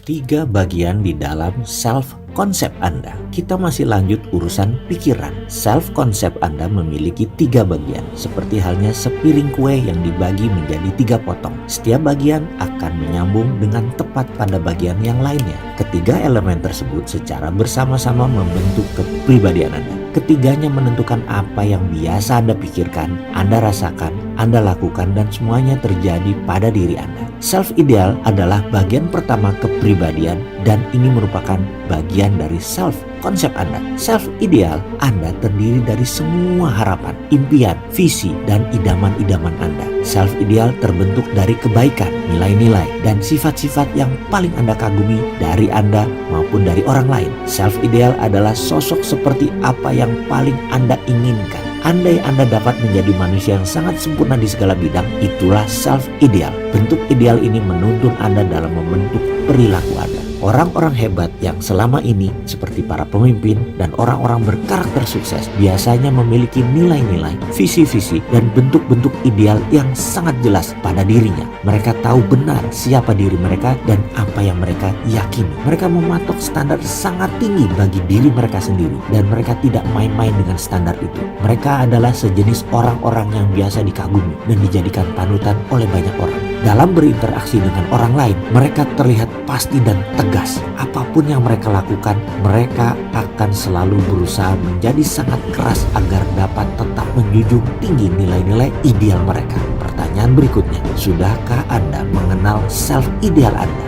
3 bagian di dalam self-concept Anda. Kita masih lanjut urusan pikiran. Self-concept Anda memiliki 3 bagian, seperti halnya sepiring kue yang dibagi menjadi 3 potong. Setiap bagian akan menyambung dengan tepat pada bagian yang lainnya. Ketiga elemen tersebut secara bersama-sama membentuk kepribadian Anda. Ketiganya menentukan apa yang biasa Anda pikirkan, Anda rasakan, Anda lakukan, dan semuanya terjadi pada diri Anda. Self-ideal adalah bagian pertama kepribadian dan ini merupakan bagian dari self-konsep Anda. Self-ideal Anda terdiri dari semua harapan, impian, visi, dan idaman-idaman Anda. Self-ideal terbentuk dari kebaikan, nilai-nilai, dan sifat-sifat yang paling Anda kagumi dari Anda maupun dari orang lain. Self-ideal adalah sosok seperti apa yang paling Anda inginkan. Andai Anda dapat menjadi manusia yang sangat sempurna di segala bidang, itulah self-ideal. Bentuk ideal ini menuntun Anda dalam membentuk perilaku Anda. Orang-orang hebat yang selama ini seperti para pemimpin dan orang-orang berkarakter sukses biasanya memiliki nilai-nilai, visi-visi, dan bentuk-bentuk ideal yang sangat jelas pada dirinya. Mereka tahu benar siapa diri mereka dan apa yang mereka yakini. Mereka mematok standar sangat tinggi bagi diri mereka sendiri dan mereka tidak main-main dengan standar itu. Mereka adalah sejenis orang-orang yang biasa dikagumi dan dijadikan panutan oleh banyak orang. Dalam berinteraksi dengan orang lain, mereka terlihat pasti dan tegas. Apapun yang mereka lakukan, mereka akan selalu berusaha menjadi sangat keras agar dapat tetap menjunjung tinggi nilai-nilai ideal mereka. Pertanyaan berikutnya, sudahkah Anda mengenal self-ideal Anda?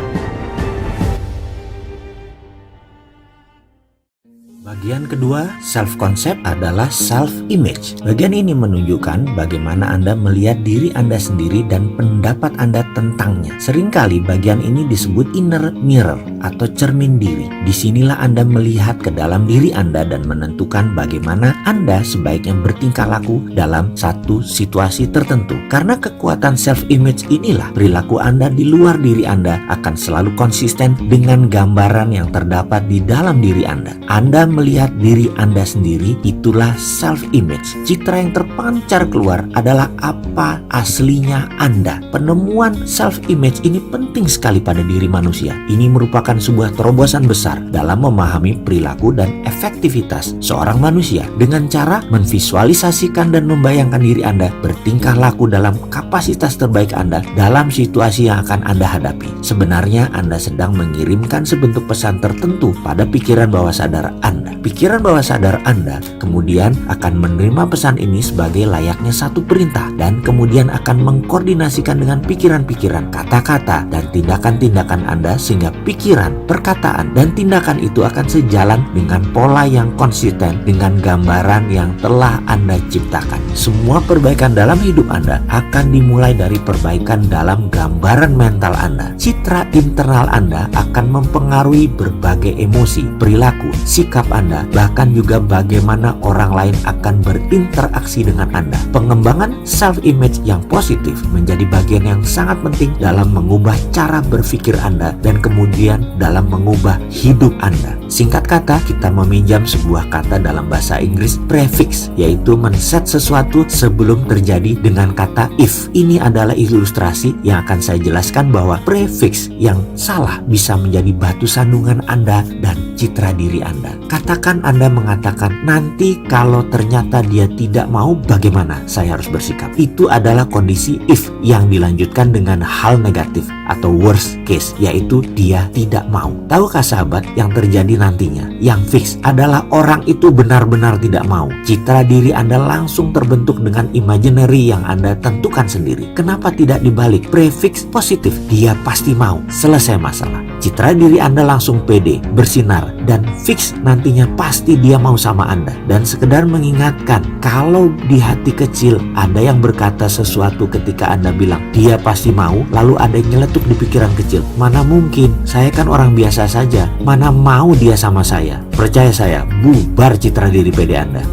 Bagian kedua, self-concept adalah self-image. Bagian ini menunjukkan bagaimana Anda melihat diri Anda sendiri dan pendapat Anda tentangnya. Seringkali bagian ini disebut inner mirror atau cermin diri. Disinilah Anda melihat ke dalam diri Anda dan menentukan bagaimana Anda sebaiknya bertingkah laku dalam satu situasi tertentu. Karena kekuatan self-image inilah, perilaku Anda di luar diri Anda akan selalu konsisten dengan gambaran yang terdapat di dalam diri Anda. Anda melihat diri Anda sendiri, itulah self-image. Citra yang terpancar keluar adalah apa aslinya Anda. Penemuan self-image ini penting sekali pada diri manusia. Ini merupakan sebuah terobosan besar dalam memahami perilaku dan efektivitas seorang manusia dengan cara memvisualisasikan dan membayangkan diri Anda bertingkah laku dalam kapasitas terbaik Anda dalam situasi yang akan Anda hadapi. Sebenarnya Anda sedang mengirimkan sebentuk pesan tertentu pada pikiran bawah sadar Anda. Pikiran bawah sadar Anda kemudian akan menerima pesan ini sebagai layaknya satu perintah dan kemudian akan mengkoordinasikan dengan pikiran-pikiran, kata-kata, dan tindakan-tindakan Anda sehingga pikiran, perkataan, dan tindakan itu akan sejalan dengan pola yang konsisten dengan gambaran yang telah Anda ciptakan. Semua perbaikan dalam hidup Anda akan dimulai dari perbaikan dalam gambaran mental Anda. Citra internal Anda akan mempengaruhi berbagai emosi, perilaku, sikap Anda, bahkan juga bagaimana orang lain akan berinteraksi dengan Anda. Pengembangan self-image yang positif menjadi bagian yang sangat penting dalam mengubah cara berpikir Anda dan kemudian dalam mengubah hidup Anda. Singkat kata, kita meminjam sebuah kata dalam bahasa Inggris, prefix, yaitu men-set sesuatu sebelum terjadi dengan kata if. Ini adalah ilustrasi yang akan saya jelaskan bahwa prefix yang salah bisa menjadi batu sandungan Anda dan citra diri Anda. Katakan Anda mengatakan, nanti kalau ternyata dia tidak mau, bagaimana saya harus bersikap? Itu adalah kondisi if yang dilanjutkan dengan hal negatif atau worst case, yaitu dia tidak mau. Tahukah sahabat yang terjadi nantinya? Yang fix adalah orang itu benar-benar tidak mau. Citra diri Anda langsung terbentuk dengan imaginary yang Anda tentukan sendiri. Kenapa tidak dibalik? Prefix positif, dia pasti mau. Selesai masalah. Citra diri Anda langsung pede, bersinar, dan fix nantinya pasti dia mau sama Anda. Dan sekedar mengingatkan, kalau di hati kecil ada yang berkata sesuatu ketika Anda bilang dia pasti mau, lalu ada yang nyeletuk di pikiran kecil, mana mungkin, saya kan orang biasa saja, mana mau dia sama saya. Percaya saya, bubar citra diri pede Anda.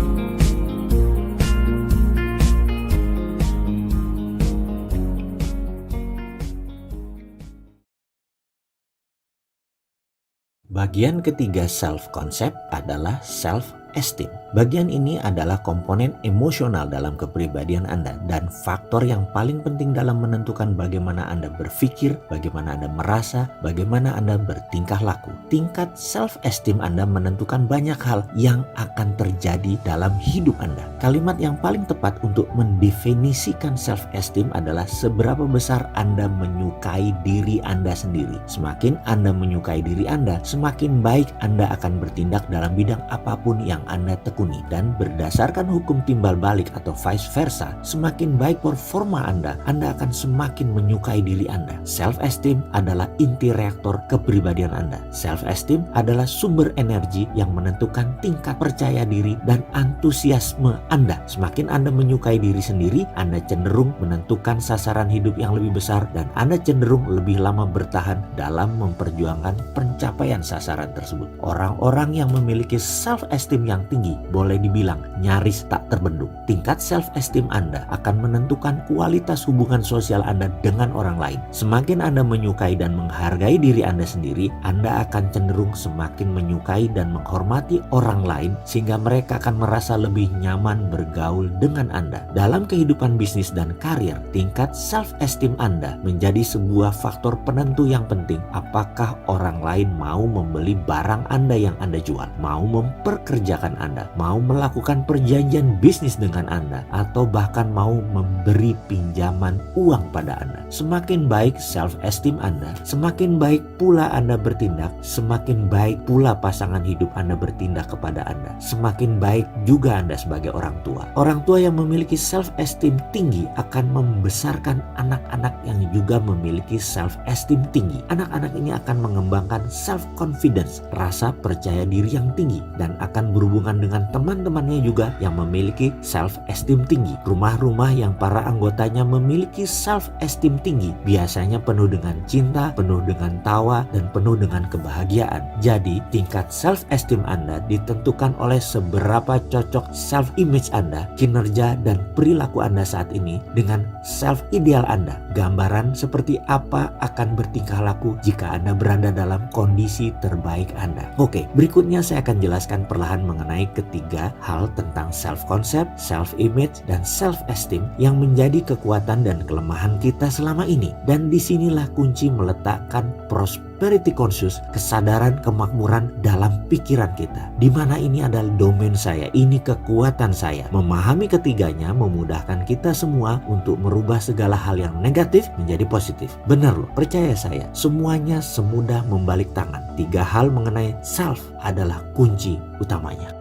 Bagian ketiga self-concept adalah self-esteem. Bagian ini adalah komponen emosional dalam kepribadian Anda dan faktor yang paling penting dalam menentukan bagaimana Anda berpikir, bagaimana Anda merasa, bagaimana Anda bertingkah laku. Tingkat self-esteem Anda menentukan banyak hal yang akan terjadi dalam hidup Anda. Kalimat yang paling tepat untuk mendefinisikan self-esteem adalah seberapa besar Anda menyukai diri Anda sendiri. Semakin Anda menyukai diri Anda, semakin baik Anda akan bertindak dalam bidang apapun yang Anda tekuni. Dan berdasarkan hukum timbal balik atau vice versa, semakin baik performa Anda akan semakin menyukai diri Anda. Self-esteem adalah inti reaktor kepribadian Anda. Self-esteem adalah sumber energi yang menentukan tingkat percaya diri dan antusiasme Anda. Semakin Anda menyukai diri sendiri, Anda cenderung menentukan sasaran hidup yang lebih besar dan Anda cenderung lebih lama bertahan dalam memperjuangkan pencapaian sasaran tersebut. Orang-orang yang memiliki self-esteem yang tinggi boleh dibilang nyaris tak terbendung. Tingkat self-esteem Anda akan menentukan kualitas hubungan sosial Anda dengan orang lain. Semakin Anda menyukai dan menghargai diri Anda sendiri, Anda akan cenderung semakin menyukai dan menghormati orang lain sehingga mereka akan merasa lebih nyaman bergaul dengan Anda. Dalam kehidupan bisnis dan karir, tingkat self-esteem Anda menjadi sebuah faktor penentu yang penting apakah orang lain mau membeli barang Anda yang Anda jual, mau memperkerjakan Anda, mau melakukan perjanjian bisnis dengan Anda, atau bahkan mau memberi pinjaman uang pada Anda. Semakin baik self-esteem Anda, semakin baik pula Anda bertindak, semakin baik pula pasangan hidup Anda bertindak kepada Anda. Semakin baik juga Anda sebagai orang tua. Orang tua yang memiliki self-esteem tinggi akan membesarkan anak-anak yang juga memiliki self-esteem tinggi. Anak-anak ini akan mengembangkan self-confidence, rasa percaya diri yang tinggi, dan akan berhubungan dengan teman-temannya juga yang memiliki self-esteem tinggi. Rumah-rumah yang para anggotanya memiliki self-esteem tinggi biasanya penuh dengan cinta, penuh dengan tawa, dan penuh dengan kebahagiaan. Jadi, tingkat self-esteem Anda ditentukan oleh seberapa cocok self-image Anda, kinerja, dan perilaku Anda saat ini dengan self-ideal Anda. Gambaran seperti apa akan bertingkah laku jika Anda berada dalam kondisi terbaik Anda. Oke, berikutnya saya akan jelaskan perlahan mengenai ketiga hal tentang self-concept, self-image, dan self-esteem yang menjadi kekuatan dan kelemahan kita selama ini. Dan disinilah kunci meletakkan prosperity conscious, kesadaran kemakmuran dalam pikiran kita. Di mana ini adalah domain saya, ini kekuatan saya. Memahami ketiganya memudahkan kita semua untuk merubah segala hal yang negatif menjadi positif. Benar loh, percaya saya, semuanya semudah membalik tangan. Tiga hal mengenai self adalah kunci utamanya.